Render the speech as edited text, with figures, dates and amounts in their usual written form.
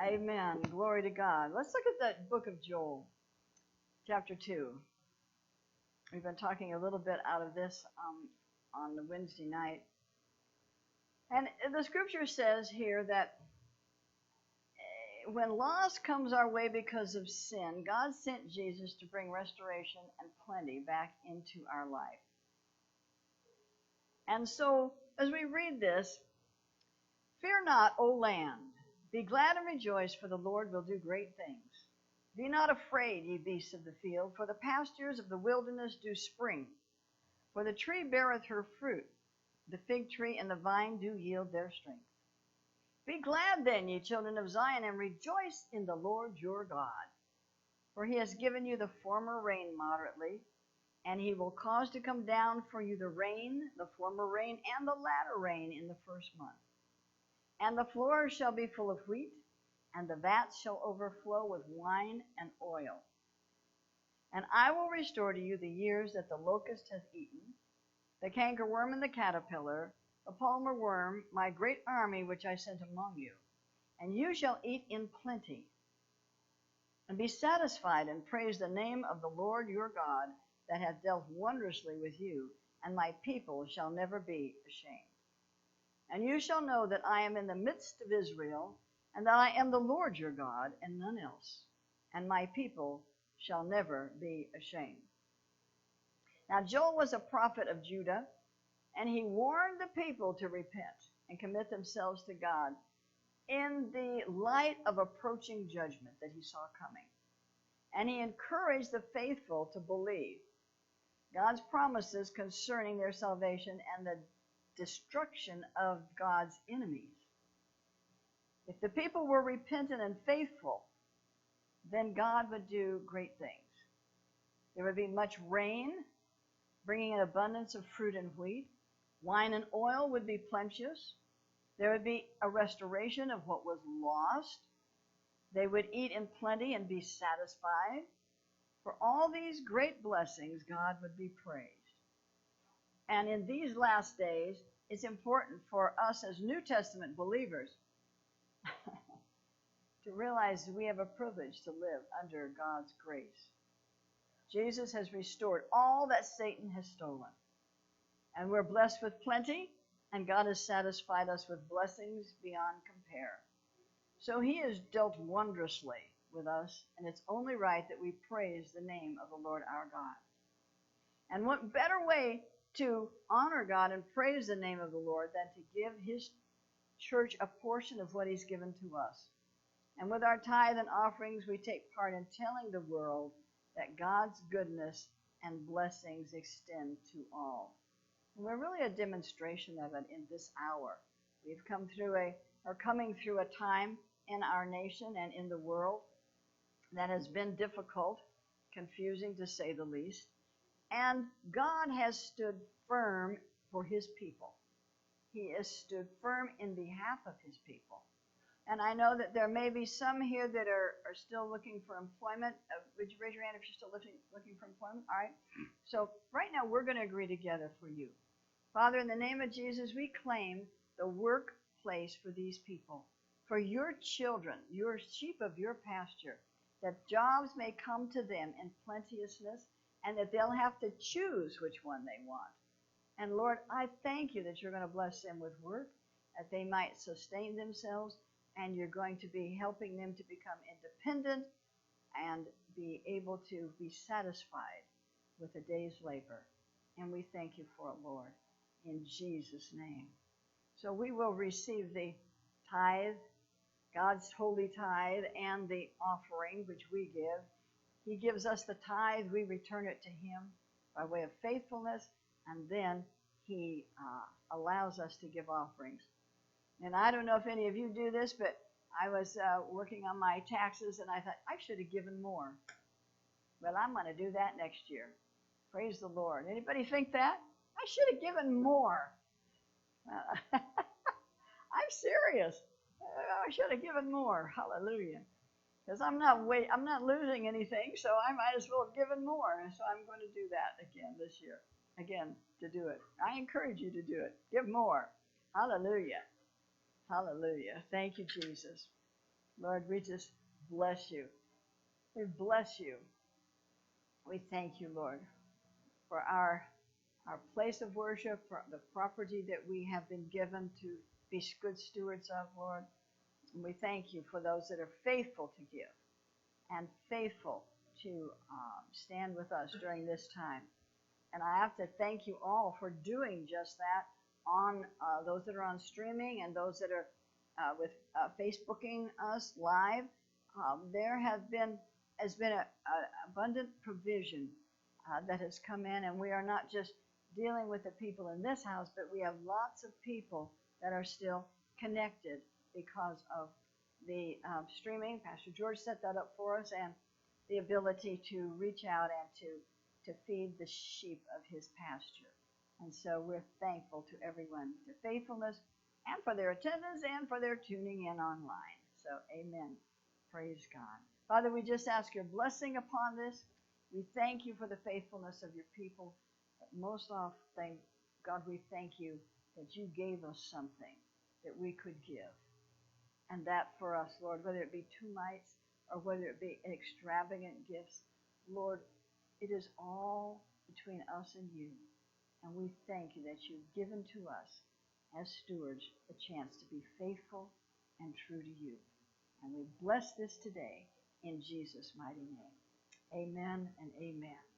Amen. Glory to God. Let's look at that book of Joel, chapter 2. We've been talking a little bit out of this on the Wednesday night. And the scripture says here that when loss comes our way because of sin, God sent Jesus to bring restoration and plenty back into our life. And so, as we read this, fear not, O land. Be glad and rejoice, for the Lord will do great things. Be not afraid, ye beasts of the field, for the pastures of the wilderness do spring. For the tree beareth her fruit, the fig tree and the vine do yield their strength. Be glad then, ye children of Zion, and rejoice in the Lord your God. For he has given you the former rain moderately, and he will cause to come down for you the former rain, and the latter rain in the first month. And the floors shall be full of wheat, and the vats shall overflow with wine and oil. And I will restore to you the years that the locust hath eaten, the cankerworm and the caterpillar, the palmer worm, my great army which I sent among you. And you shall eat in plenty, and be satisfied, and praise the name of the Lord your God, that hath dealt wondrously with you, and my people shall never be ashamed. And you shall know that I am in the midst of Israel, and that I am the Lord your God, and none else. And my people shall never be ashamed. Now Joel was a prophet of Judah, and he warned the people to repent and commit themselves to God in the light of approaching judgment that he saw coming. And he encouraged the faithful to believe God's promises concerning their salvation and the destruction of God's enemies. If the people were repentant and faithful, then God would do great things. There would be much rain, bringing an abundance of fruit and wheat. Wine and oil would be plenteous. There would be a restoration of what was lost. They would eat in plenty and be satisfied. For all these great blessings, God would be praised. And in these last days, it's important for us as New Testament believers to realize we have a privilege to live under God's grace. Jesus has restored all that Satan has stolen. And we're blessed with plenty, and God has satisfied us with blessings beyond compare. So he has dealt wondrously with us, and it's only right that we praise the name of the Lord our God. And what better way to honor God and praise the name of the Lord than to give his church a portion of what he's given to us. And with our tithe and offerings, we take part in telling the world that God's goodness and blessings extend to all. And we're really a demonstration of it in this hour. We've coming through a time in our nation and in the world that has been difficult, confusing to say the least. And God has stood firm for his people. He has stood firm in behalf of his people. And I know that there may be some here that are still looking for employment. Would you raise your hand if you're still looking for employment? All right. So right now we're going to agree together for you. Father, in the name of Jesus, we claim the workplace for these people, for your children, your sheep of your pasture, that jobs may come to them in plenteousness, and that they'll have to choose which one they want. And Lord, I thank you that you're going to bless them with work, that they might sustain themselves, and you're going to be helping them to become independent and be able to be satisfied with a day's labor. And we thank you for it, Lord, in Jesus' name. So we will receive the tithe, God's holy tithe, and the offering which we give. He gives us the tithe, we return it to him by way of faithfulness, and then he allows us to give offerings. And I don't know if any of you do this, but I was working on my taxes, and I thought, I should have given more. Well, I'm going to do that next year. Praise the Lord. Anybody think that? I should have given more. I'm serious. I should have given more. Hallelujah. Because I'm not losing anything, so I might as well have given more. And so I'm going to do that again this year. Again, to do it. I encourage you to do it. Give more. Hallelujah. Hallelujah. Thank you, Jesus. Lord, we just bless you. We bless you. We thank you, Lord, for our place of worship, for the property that we have been given to be good stewards of, Lord. And we thank you for those that are faithful to give and faithful to stand with us during this time. And I have to thank you all for doing just that on those that are on streaming and those that are with Facebooking us live. There has been an abundant provision that has come in, and we are not just dealing with the people in this house, but we have lots of people that are still connected because of the streaming. Pastor George set that up for us, and the ability to reach out and to feed the sheep of his pasture. And so we're thankful to everyone, their faithfulness, and for their attendance, and for their tuning in online. So amen. Praise God. Father, we just ask your blessing upon this. We thank you for the faithfulness of your people. But most of all, God, we thank you that you gave us something that we could give. And that for us, Lord, whether it be 2 mites or whether it be extravagant gifts, Lord, it is all between us and you. And we thank you that you've given to us as stewards a chance to be faithful and true to you. And we bless this today in Jesus' mighty name. Amen and amen.